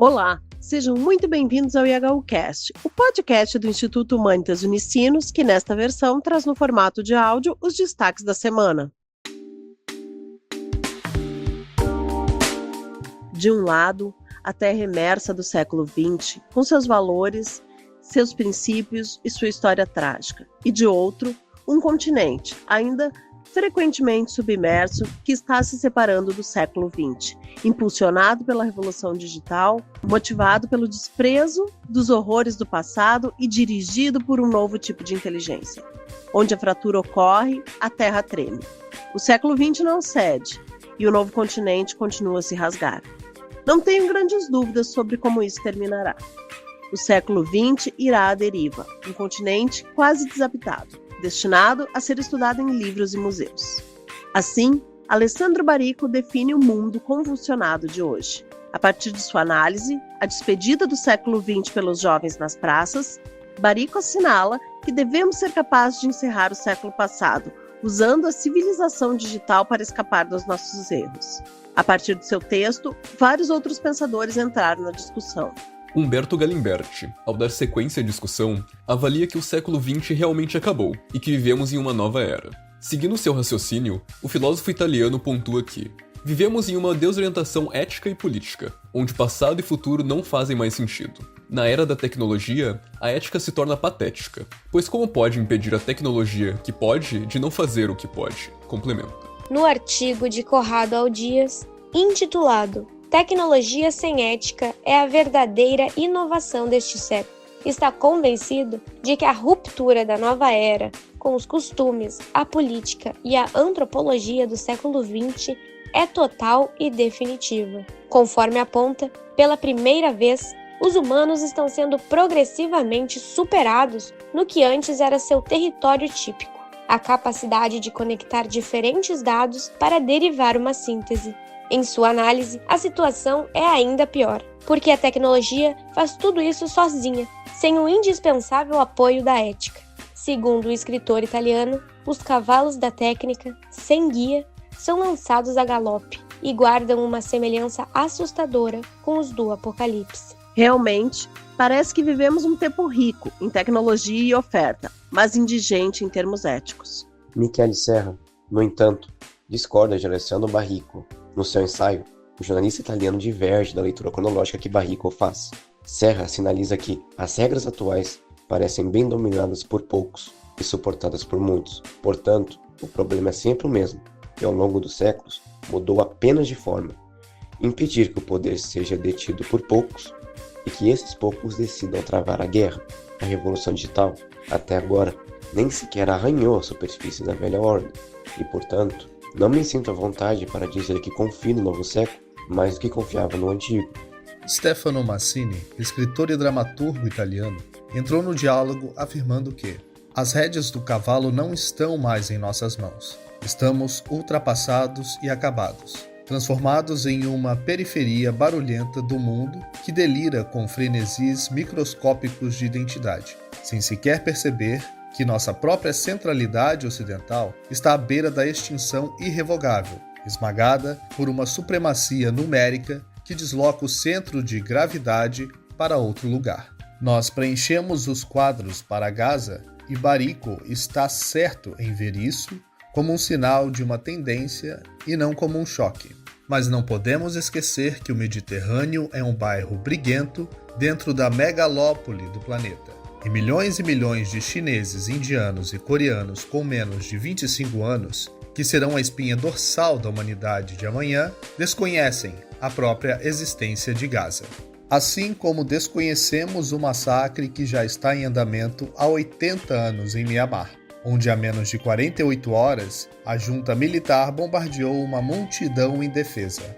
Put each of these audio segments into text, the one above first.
Olá, sejam muito bem-vindos ao IHUcast, o podcast do Instituto Humanitas Unicinos, que nesta versão traz no formato de áudio os destaques da semana. De um lado, a terra imersa do século XX, com seus valores, seus princípios e sua história trágica. E de outro, um continente, ainda frequentemente submerso, que está se separando do século XX, impulsionado pela revolução digital, motivado pelo desprezo dos horrores do passado e dirigido por um novo tipo de inteligência. Onde a fratura ocorre, a terra treme. O século XX não cede e o novo continente continua a se rasgar. Não tenho grandes dúvidas sobre como isso terminará. O século XX irá à deriva, um continente quase desabitado, destinado a ser estudado em livros e museus. Assim, Alessandro Baricco define o mundo convulsionado de hoje. A partir de sua análise, a despedida do século XX pelos jovens nas praças, Baricco assinala que devemos ser capazes de encerrar o século passado, usando a civilização digital para escapar dos nossos erros. A partir do seu texto, vários outros pensadores entraram na discussão. Humberto Galimberti, ao dar sequência à discussão, avalia que o século XX realmente acabou e que vivemos em uma nova era. Seguindo seu raciocínio, o filósofo italiano pontua que vivemos em uma desorientação ética e política, onde passado e futuro não fazem mais sentido. Na era da tecnologia, a ética se torna patética, pois como pode impedir a tecnologia que pode de não fazer o que pode? Complementa. No artigo de Corrado Al Dias, intitulado Tecnologia sem ética é a verdadeira inovação deste século, está convencido de que a ruptura da nova era com os costumes, a política e a antropologia do século XX é total e definitiva. Conforme aponta, pela primeira vez, os humanos estão sendo progressivamente superados no que antes era seu território típico, a capacidade de conectar diferentes dados para derivar uma síntese. Em sua análise, a situação é ainda pior, porque a tecnologia faz tudo isso sozinha, sem o indispensável apoio da ética. Segundo o escritor italiano, os cavalos da técnica, sem guia, são lançados a galope e guardam uma semelhança assustadora com os do Apocalipse. Realmente, parece que vivemos um tempo rico em tecnologia e oferta, mas indigente em termos éticos. Michele Serra, no entanto, discorda de Alessandro Baricco. No seu ensaio, o jornalista italiano diverge da leitura cronológica que Baricco faz. Serra sinaliza que as regras atuais parecem bem dominadas por poucos e suportadas por muitos. Portanto, o problema é sempre o mesmo, e ao longo dos séculos mudou apenas de forma. Impedir que o poder seja detido por poucos e que esses poucos decidam travar a guerra, a revolução digital, até agora, nem sequer arranhou a superfície da velha ordem, e portanto, não me sinto à vontade para dizer que confio no novo século mais do que confiava no antigo. Stefano Massini, escritor e dramaturgo italiano, entrou no diálogo afirmando que as rédeas do cavalo não estão mais em nossas mãos. Estamos ultrapassados e acabados, transformados em uma periferia barulhenta do mundo que delira com frenesis microscópicos de identidade, sem sequer perceber que nossa própria centralidade ocidental está à beira da extinção irrevogável, esmagada por uma supremacia numérica que desloca o centro de gravidade para outro lugar. Nós preenchemos os quadros para Gaza e Baricco está certo em ver isso como um sinal de uma tendência e não como um choque. Mas não podemos esquecer que o Mediterrâneo é um bairro briguento dentro da megalópole do planeta. E milhões de chineses, indianos e coreanos com menos de 25 anos, que serão a espinha dorsal da humanidade de amanhã, desconhecem a própria existência de Gaza. Assim como desconhecemos o massacre que já está em andamento há 80 anos em Mianmar, onde há menos de 48 horas, a junta militar bombardeou uma multidão indefesa.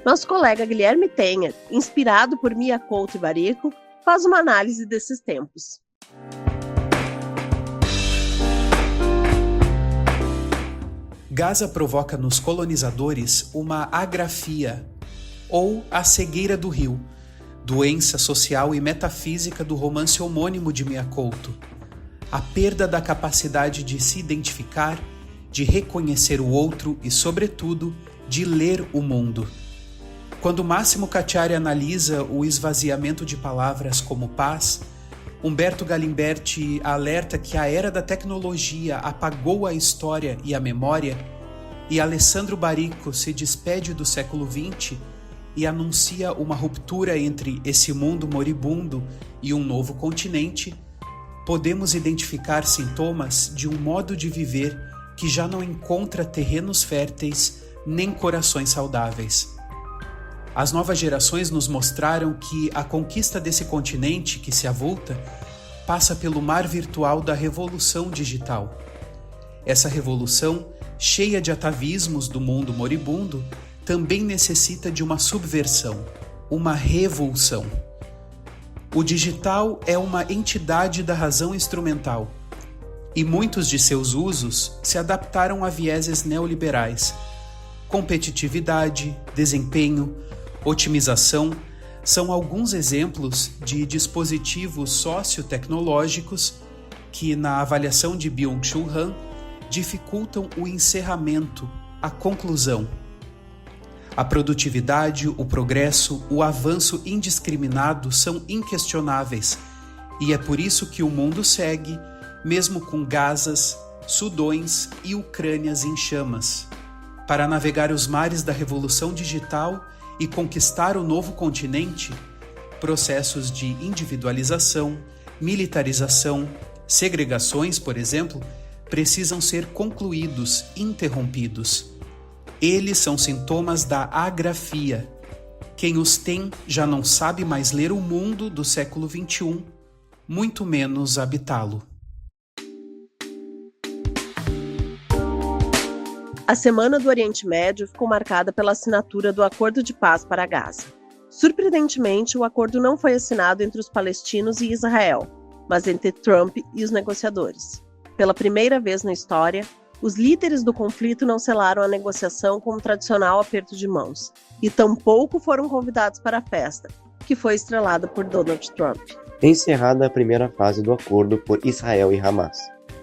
Nosso colega Guilherme Tenha, inspirado por Mia Couto e Baricco, faz uma análise desses tempos. Gaza provoca nos colonizadores uma agrafia, ou a cegueira do rio, doença social e metafísica do romance homônimo de Mia Couto, a perda da capacidade de se identificar, de reconhecer o outro e, sobretudo, de ler o mundo. Quando Máximo Cacciari analisa o esvaziamento de palavras como paz, Umberto Galimberti alerta que a era da tecnologia apagou a história e a memória, e Alessandro Baricco se despede do século XX e anuncia uma ruptura entre esse mundo moribundo e um novo continente, podemos identificar sintomas de um modo de viver que já não encontra terrenos férteis nem corações saudáveis. As novas gerações nos mostraram que a conquista desse continente que se avulta passa pelo mar virtual da revolução digital. Essa revolução, cheia de atavismos do mundo moribundo, também necessita de uma subversão, uma revolução. O digital é uma entidade da razão instrumental, e muitos de seus usos se adaptaram a vieses neoliberais. Competitividade, desempenho, otimização são alguns exemplos de dispositivos sociotecnológicos que, na avaliação de Byung-Chul Han, dificultam o encerramento, a conclusão. A produtividade, o progresso, o avanço indiscriminado são inquestionáveis, e é por isso que o mundo segue, mesmo com Gazas, Sudões e Ucrânias em chamas. Para navegar os mares da revolução digital e conquistar o novo continente, processos de individualização, militarização, segregações, por exemplo, precisam ser concluídos, interrompidos. Eles são sintomas da agrafia. Quem os tem já não sabe mais ler o mundo do século XXI, muito menos habitá-lo. A Semana do Oriente Médio ficou marcada pela assinatura do Acordo de Paz para Gaza. Surpreendentemente, o acordo não foi assinado entre os palestinos e Israel, mas entre Trump e os negociadores. Pela primeira vez na história, os líderes do conflito não selaram a negociação com o tradicional aperto de mãos, e tampouco foram convidados para a festa, que foi estrelada por Donald Trump. Encerrada a primeira fase do acordo por Israel e Hamas,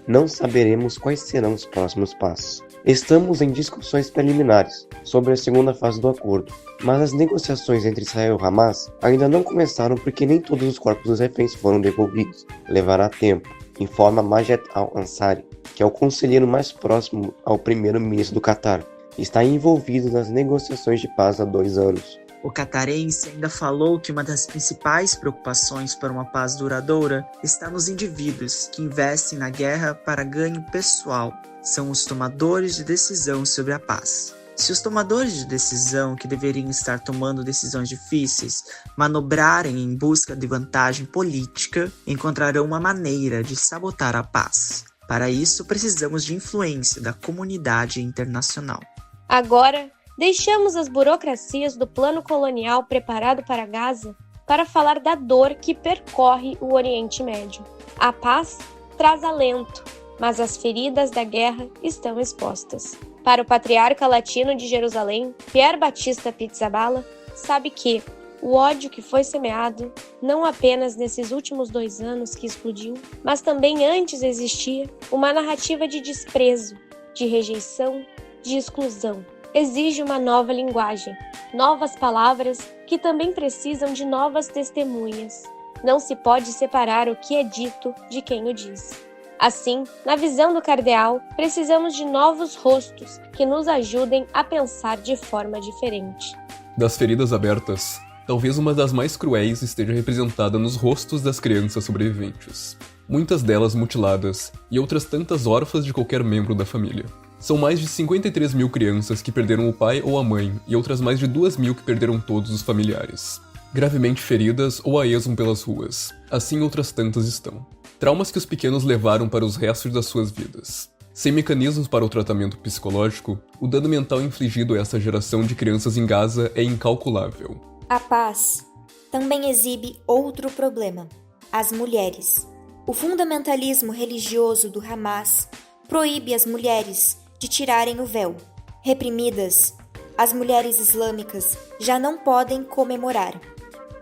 não saberemos quais serão os próximos passos. Estamos em discussões preliminares sobre a segunda fase do acordo, mas as negociações entre Israel e Hamas ainda não começaram porque nem todos os corpos dos reféns foram devolvidos. Levará tempo, informa Majed Al-Ansari, que é o conselheiro mais próximo ao primeiro-ministro do Catar. Está envolvido nas negociações de paz há 2 anos. O catarense ainda falou que uma das principais preocupações para uma paz duradoura está nos indivíduos que investem na guerra para ganho pessoal. São os tomadores de decisão sobre a paz. Se os tomadores de decisão, que deveriam estar tomando decisões difíceis, manobrarem em busca de vantagem política, encontrarão uma maneira de sabotar a paz. Para isso, precisamos de influência da comunidade internacional. Agora, deixamos as burocracias do plano colonial preparado para Gaza para falar da dor que percorre o Oriente Médio. A paz traz alento, mas as feridas da guerra estão expostas. Para o patriarca latino de Jerusalém, Pier Battista Pizzaballa, sabe que o ódio que foi semeado, não apenas nesses últimos 2 anos que explodiu, mas também antes existia uma narrativa de desprezo, de rejeição, de exclusão. Exige uma nova linguagem, novas palavras que também precisam de novas testemunhas. Não se pode separar o que é dito de quem o diz. Assim, na visão do cardeal, precisamos de novos rostos que nos ajudem a pensar de forma diferente. Das feridas abertas, talvez uma das mais cruéis esteja representada nos rostos das crianças sobreviventes. Muitas delas mutiladas e outras tantas órfãs de qualquer membro da família. São mais de 53 mil crianças que perderam o pai ou a mãe e outras mais de 2 mil que perderam todos os familiares. Gravemente feridas ou a esmo pelas ruas. Assim outras tantas estão. Traumas que os pequenos levaram para os restos das suas vidas. Sem mecanismos para o tratamento psicológico, o dano mental infligido a essa geração de crianças em Gaza é incalculável. A paz também exibe outro problema: as mulheres. O fundamentalismo religioso do Hamas proíbe as mulheres de tirarem o véu. Reprimidas, as mulheres islâmicas já não podem comemorar.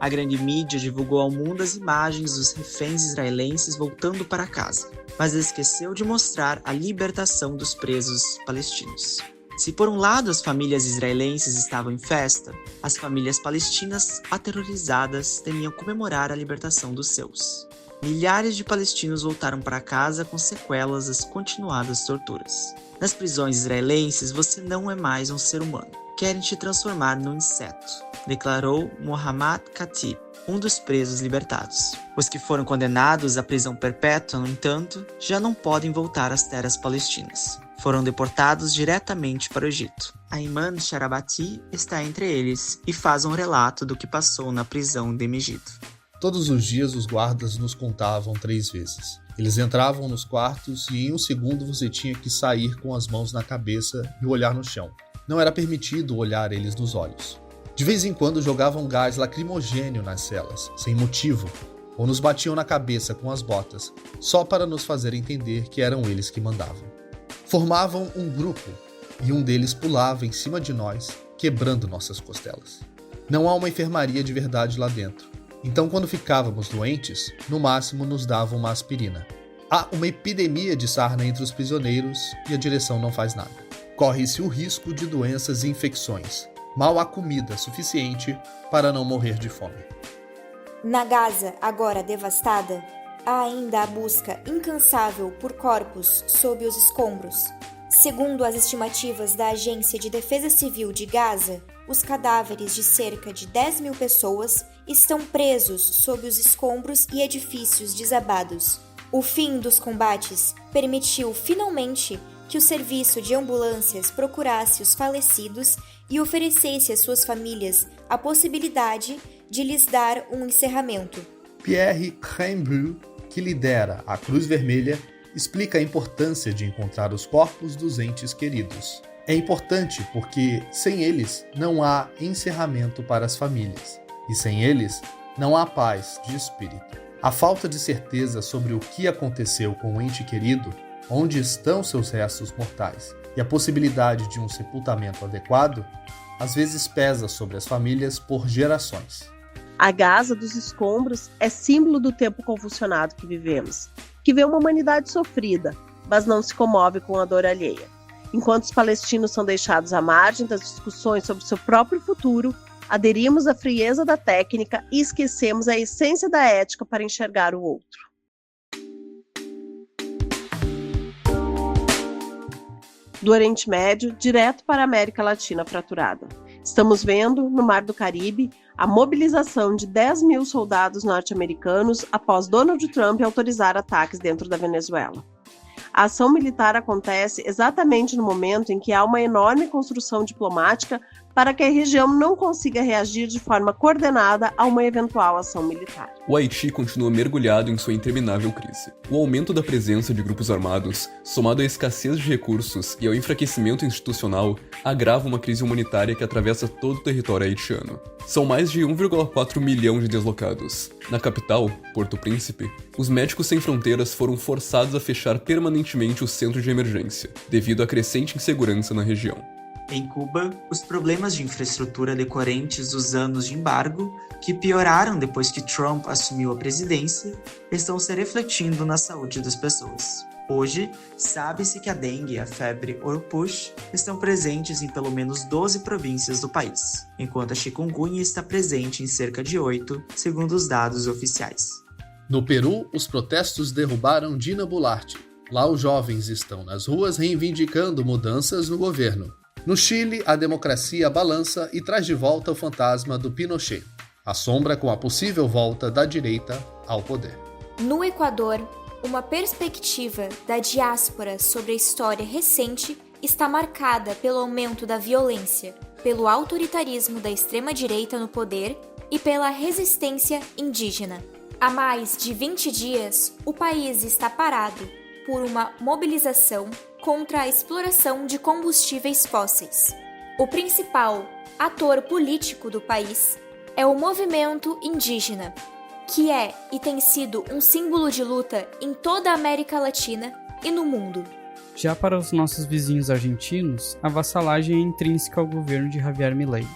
A grande mídia divulgou ao mundo as imagens dos reféns israelenses voltando para casa, mas esqueceu de mostrar a libertação dos presos palestinos. Se por um lado as famílias israelenses estavam em festa, as famílias palestinas aterrorizadas temiam comemorar a libertação dos seus. Milhares de palestinos voltaram para casa com sequelas das continuadas torturas. Nas prisões israelenses você não é mais um ser humano. Querem te transformar num inseto, declarou Mohammad Khatib, um dos presos libertados. Os que foram condenados à prisão perpétua, no entanto, já não podem voltar às terras palestinas. Foram deportados diretamente para o Egito. Ayman Sharabati está entre eles e faz um relato do que passou na prisão de Megiddo. Todos os dias os guardas nos contavam 3 vezes. Eles entravam nos quartos e em um segundo você tinha que sair com as mãos na cabeça e o olhar no chão. Não era permitido olhar eles nos olhos. De vez em quando jogavam gás lacrimogênio nas celas, sem motivo, ou nos batiam na cabeça com as botas, só para nos fazer entender que eram eles que mandavam. Formavam um grupo e um deles pulava em cima de nós, quebrando nossas costelas. Não há uma enfermaria de verdade lá dentro. Então, quando ficávamos doentes, no máximo nos davam uma aspirina. Há uma epidemia de sarna entre os prisioneiros e a direção não faz nada. Corre-se o risco de doenças e infecções. Mal há comida suficiente para não morrer de fome. Na Gaza, agora devastada, há ainda a busca incansável por corpos sob os escombros. Segundo as estimativas da Agência de Defesa Civil de Gaza, os cadáveres de cerca de 10 mil pessoas estão presos sob os escombros e edifícios desabados. O fim dos combates permitiu finalmente que o serviço de ambulâncias procurasse os falecidos e oferecesse às suas famílias a possibilidade de lhes dar um encerramento. Pierre Crembrul, que lidera a Cruz Vermelha, explica a importância de encontrar os corpos dos entes queridos. É importante porque, sem eles, não há encerramento para as famílias. E sem eles, não há paz de espírito. A falta de certeza sobre o que aconteceu com o ente querido, onde estão seus restos mortais, e a possibilidade de um sepultamento adequado, às vezes pesa sobre as famílias por gerações. A Gaza dos escombros é símbolo do tempo convulsionado que vivemos, que vê uma humanidade sofrida, mas não se comove com a dor alheia. Enquanto os palestinos são deixados à margem das discussões sobre seu próprio futuro, aderimos à frieza da técnica e esquecemos a essência da ética para enxergar o outro. Do Oriente Médio, direto para a América Latina fraturada. Estamos vendo, no Mar do Caribe, a mobilização de 10 mil soldados norte-americanos após Donald Trump autorizar ataques dentro da Venezuela. A ação militar acontece exatamente no momento em que há uma enorme construção diplomática para que a região não consiga reagir de forma coordenada a uma eventual ação militar. O Haiti continua mergulhado em sua interminável crise. O aumento da presença de grupos armados, somado à escassez de recursos e ao enfraquecimento institucional, agrava uma crise humanitária que atravessa todo o território haitiano. São mais de 1,4 milhão de deslocados. Na capital, Porto Príncipe, os Médicos Sem Fronteiras foram forçados a fechar permanentemente o centro de emergência, devido à crescente insegurança na região. Em Cuba, os problemas de infraestrutura decorrentes dos anos de embargo, que pioraram depois que Trump assumiu a presidência, estão se refletindo na saúde das pessoas. Hoje, sabe-se que a dengue e a febre Orpush estão presentes em pelo menos 12 províncias do país, enquanto a chikungunya está presente em cerca de 8, segundo os dados oficiais. No Peru, os protestos derrubaram Dina Boluarte. Lá os jovens estão nas ruas reivindicando mudanças no governo. No Chile, a democracia balança e traz de volta o fantasma do Pinochet, assombra com a possível volta da direita ao poder. No Equador, uma perspectiva da diáspora sobre a história recente está marcada pelo aumento da violência, pelo autoritarismo da extrema-direita no poder e pela resistência indígena. Há mais de 20 dias, o país está parado por uma mobilização contra a exploração de combustíveis fósseis. O principal ator político do país é o movimento indígena, que é e tem sido um símbolo de luta em toda a América Latina e no mundo. Já para os nossos vizinhos argentinos, a vassalagem é intrínseca ao governo de Javier Milei.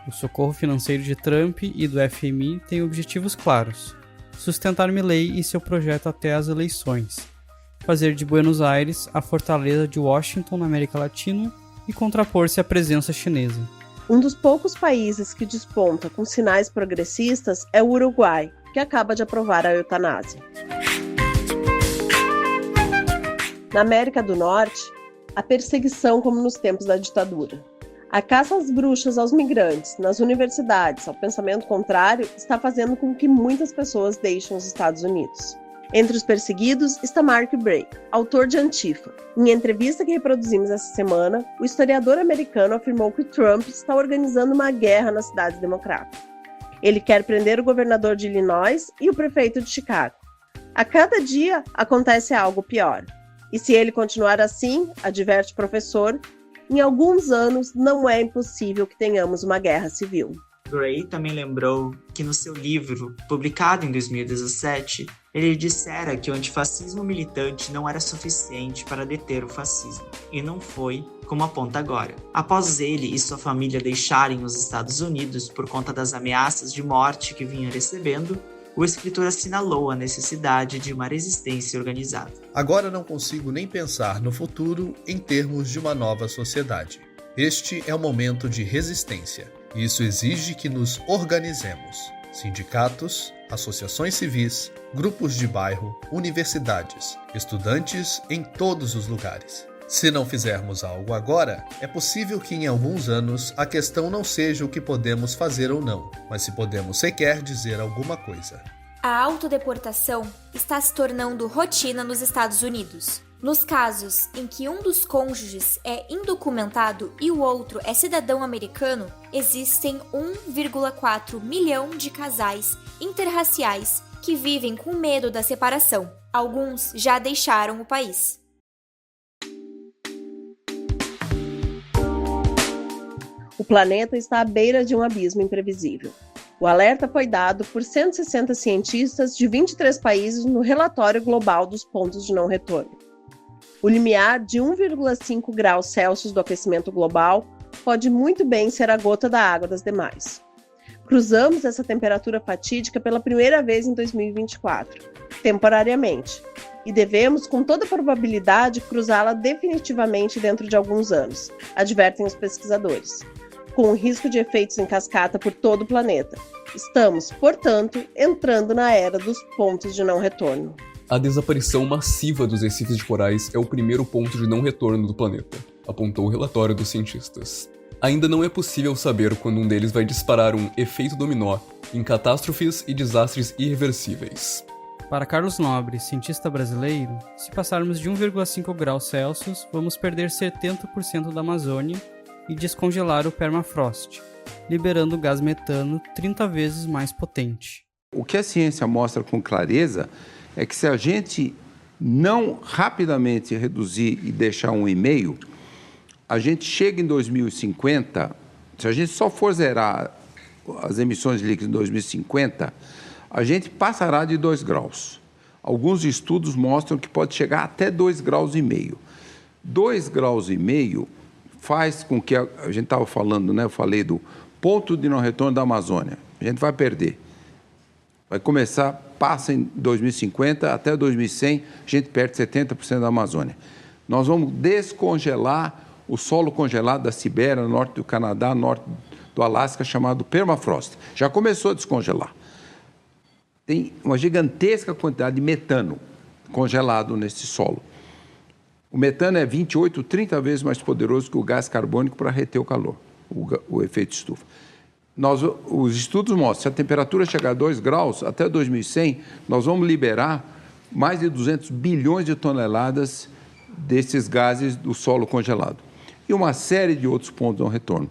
O socorro financeiro de Trump e do FMI tem objetivos claros: sustentar Milei e seu projeto até as eleições, fazer de Buenos Aires a fortaleza de Washington na América Latina e contrapor-se à presença chinesa. Um dos poucos países que desponta com sinais progressistas é o Uruguai, que acaba de aprovar a eutanásia. Na América do Norte, a perseguição como nos tempos da ditadura. A caça às bruxas aos migrantes, nas universidades, ao pensamento contrário, está fazendo com que muitas pessoas deixem os Estados Unidos. Entre os perseguidos está Mark Bray, autor de Antifa. Em entrevista que reproduzimos essa semana, o historiador americano afirmou que Trump está organizando uma guerra nas cidades democratas. Ele quer prender o governador de Illinois e o prefeito de Chicago. A cada dia acontece algo pior. E se ele continuar assim, adverte o professor, em alguns anos não é impossível que tenhamos uma guerra civil. Gray também lembrou que no seu livro, publicado em 2017, ele dissera que o antifascismo militante não era suficiente para deter o fascismo, e não foi como aponta agora. Após ele e sua família deixarem os Estados Unidos por conta das ameaças de morte que vinha recebendo, o escritor assinalou a necessidade de uma resistência organizada. Agora não consigo nem pensar no futuro em termos de uma nova sociedade. Este é o momento de resistência. Isso exige que nos organizemos. Sindicatos, associações civis, grupos de bairro, universidades, estudantes em todos os lugares. Se não fizermos algo agora, é possível que em alguns anos a questão não seja o que podemos fazer ou não, mas se podemos sequer dizer alguma coisa. A autodeportação está se tornando rotina nos Estados Unidos. Nos casos em que um dos cônjuges é indocumentado e o outro é cidadão americano, existem 1,4 milhão de casais interraciais que vivem com medo da separação. Alguns já deixaram o país. O planeta está à beira de um abismo imprevisível. O alerta foi dado por 160 cientistas de 23 países no relatório global dos pontos de não retorno. O limiar de 1,5 graus Celsius do aquecimento global pode muito bem ser a gota da água das demais. Cruzamos essa temperatura fatídica pela primeira vez em 2024, temporariamente, e devemos, com toda probabilidade, cruzá-la definitivamente dentro de alguns anos, advertem os pesquisadores, com o risco de efeitos em cascata por todo o planeta. Estamos, portanto, entrando na era dos pontos de não retorno. A desaparição massiva dos recifes de corais é o primeiro ponto de não retorno do planeta, apontou o relatório dos cientistas. Ainda não é possível saber quando um deles vai disparar um efeito dominó em catástrofes e desastres irreversíveis. Para Carlos Nobre, cientista brasileiro, se passarmos de 1,5 graus Celsius, vamos perder 70% da Amazônia e descongelar o permafrost, liberando o gás metano 30 vezes mais potente. O que a ciência mostra com clareza é que se a gente não rapidamente reduzir e deixar 1,5, a gente chega em 2050, se a gente só for zerar as emissões líquidas em 2050, a gente passará de 2 graus. Alguns estudos mostram que pode chegar até 2,5 graus. 2,5 graus faz com que a gente estava falando, né? Eu falei do ponto de não retorno da Amazônia. A gente vai perder. Vai começar, passa em 2050, até 2100, a gente perde 70% da Amazônia. Nós vamos descongelar o solo congelado da Sibéria, norte do Canadá, norte do Alasca, chamado permafrost. Já começou a descongelar. Tem uma gigantesca quantidade de metano congelado nesse solo. O metano é 28, 30 vezes mais poderoso que o gás carbônico para reter o calor, o efeito estufa. Os estudos mostram que se a temperatura chegar a 2 graus, até 2100, nós vamos liberar mais de 200 bilhões de toneladas desses gases do solo congelado. E uma série de outros pontos de não retorno,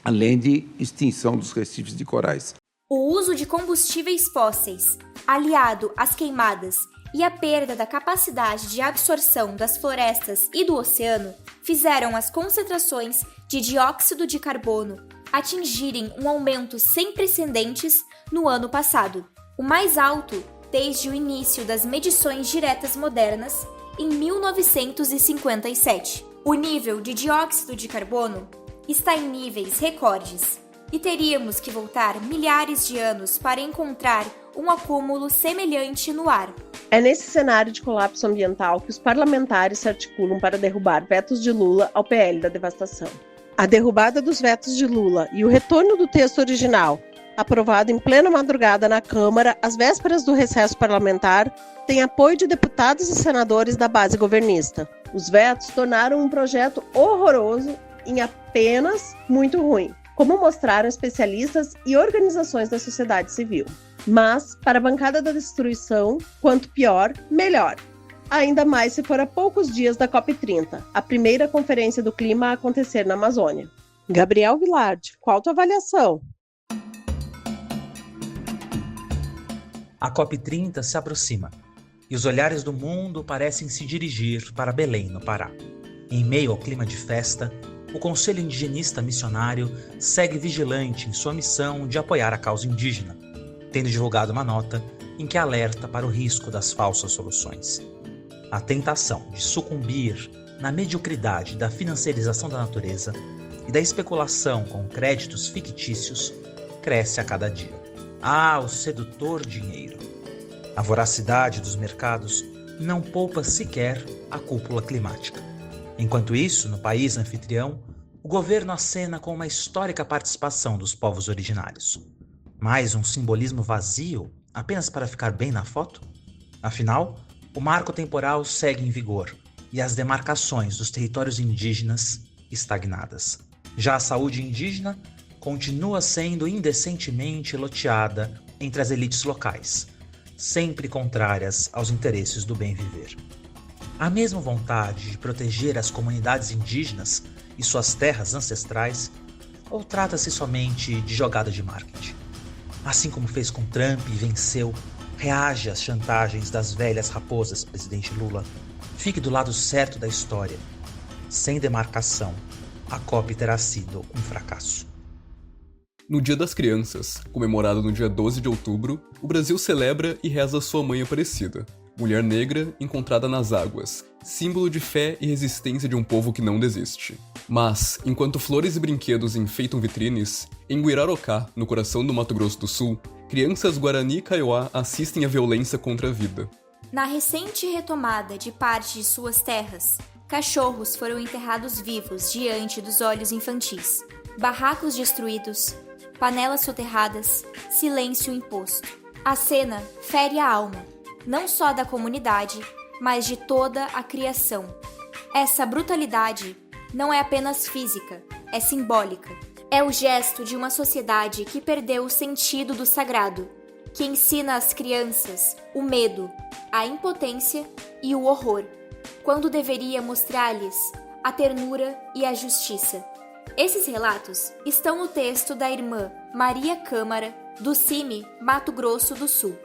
além de extinção dos recifes de corais. O uso de combustíveis fósseis, aliado às queimadas e a perda da capacidade de absorção das florestas e do oceano, fizeram as concentrações de dióxido de carbono atingirem um aumento sem precedentes no ano passado, o mais alto desde o início das medições diretas modernas em 1957. O nível de dióxido de carbono está em níveis recordes. e teríamos que voltar milhares de anos para encontrar um acúmulo semelhante no ar. É nesse cenário de colapso ambiental que os parlamentares se articulam para derrubar vetos de Lula ao PL da devastação. A derrubada dos vetos de Lula e o retorno do texto original, aprovado em plena madrugada na Câmara, às vésperas do recesso parlamentar, tem apoio de deputados e senadores da base governista. Os vetos tornaram um projeto horroroso em apenas muito ruim, como mostraram especialistas e organizações da sociedade civil. Mas, para a bancada da destruição, quanto pior, melhor. Ainda mais se for a poucos dias da COP30, a primeira conferência do clima a acontecer na Amazônia. Gabriel Vilardi, qual a tua avaliação? A COP30 se aproxima e os olhares do mundo parecem se dirigir para Belém, no Pará. Em meio ao clima de festa, o Conselho Indigenista Missionário segue vigilante em sua missão de apoiar a causa indígena, tendo divulgado uma nota em que alerta para o risco das falsas soluções. A tentação de sucumbir na mediocridade da financiarização da natureza e da especulação com créditos fictícios cresce a cada dia. O sedutor dinheiro. A voracidade dos mercados não poupa sequer a cúpula climática. Enquanto isso, no país anfitrião, o governo acena com uma histórica participação dos povos originários. Mais um simbolismo vazio, apenas para ficar bem na foto? Afinal, o marco temporal segue em vigor e as demarcações dos territórios indígenas estagnadas. Já a saúde indígena continua sendo indecentemente loteada entre as elites locais, sempre contrárias aos interesses do bem viver. A mesma vontade de proteger as comunidades indígenas e suas terras ancestrais, ou trata-se somente de jogada de marketing? Assim como fez com Trump e venceu, reage às chantagens das velhas raposas, presidente Lula. Fique do lado certo da história. Sem demarcação, a COP terá sido um fracasso. No Dia das Crianças, comemorado no dia 12 de outubro, o Brasil celebra e reza a sua mãe Aparecida, mulher negra encontrada nas águas, símbolo de fé e resistência de um povo que não desiste. Mas, enquanto flores e brinquedos enfeitam vitrines, em Guirarocá, no coração do Mato Grosso do Sul, crianças Guarani e Kaiowá assistem à violência contra a vida. Na recente retomada de parte de suas terras, cachorros foram enterrados vivos diante dos olhos infantis, barracos destruídos, panelas soterradas, silêncio imposto. A cena fere a alma, não só da comunidade, mas de toda a criação. Essa brutalidade não é apenas física, é simbólica. É o gesto de uma sociedade que perdeu o sentido do sagrado, que ensina às crianças o medo, a impotência e o horror, quando deveria mostrar-lhes a ternura e a justiça. Esses relatos estão no texto da irmã Maria Câmara, do CIMI Mato Grosso do Sul.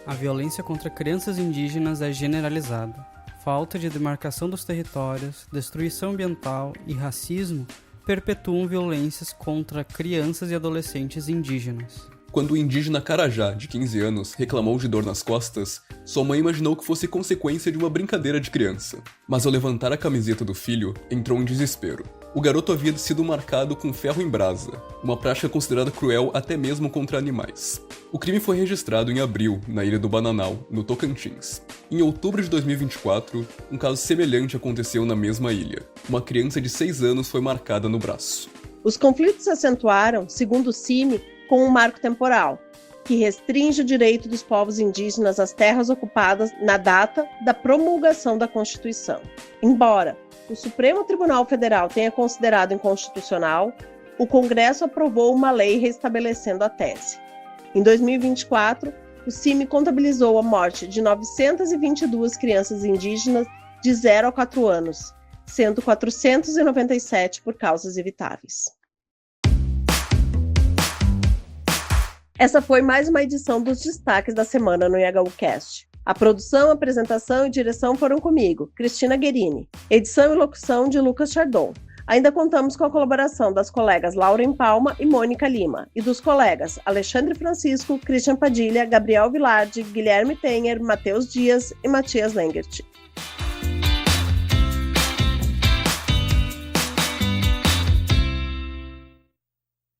A violência contra crianças indígenas é generalizada. Falta de demarcação dos territórios, destruição ambiental e racismo perpetuam violências contra crianças e adolescentes indígenas. Quando o indígena Carajá, de 15 anos, reclamou de dor nas costas, sua mãe imaginou que fosse consequência de uma brincadeira de criança. Mas ao levantar a camiseta do filho, entrou em desespero. O garoto havia sido marcado com ferro em brasa, uma prática considerada cruel até mesmo contra animais. O crime foi registrado em abril, na ilha do Bananal, no Tocantins. Em outubro de 2024, um caso semelhante aconteceu na mesma ilha. Uma criança de 6 anos foi marcada no braço. Os conflitos se acentuaram, segundo o CIMI, com um marco temporal, que restringe o direito dos povos indígenas às terras ocupadas na data da promulgação da Constituição. Embora o Supremo Tribunal Federal tenha considerado inconstitucional, o Congresso aprovou uma lei restabelecendo a tese. Em 2024, o CIMI contabilizou a morte de 922 crianças indígenas de 0 a 4 anos, sendo 497 por causas evitáveis. Essa foi mais uma edição dos destaques da semana no IHUcast. A produção, apresentação e direção foram comigo, Cristina Guerini. Edição e locução de Lucas Chardon. Ainda contamos com a colaboração das colegas Lauren Palma e Mônica Lima, e dos colegas Alexandre Francisco, Christian Padilha, Gabriel Vilardi, Guilherme Tenher, Matheus Dias e Matias Lengert.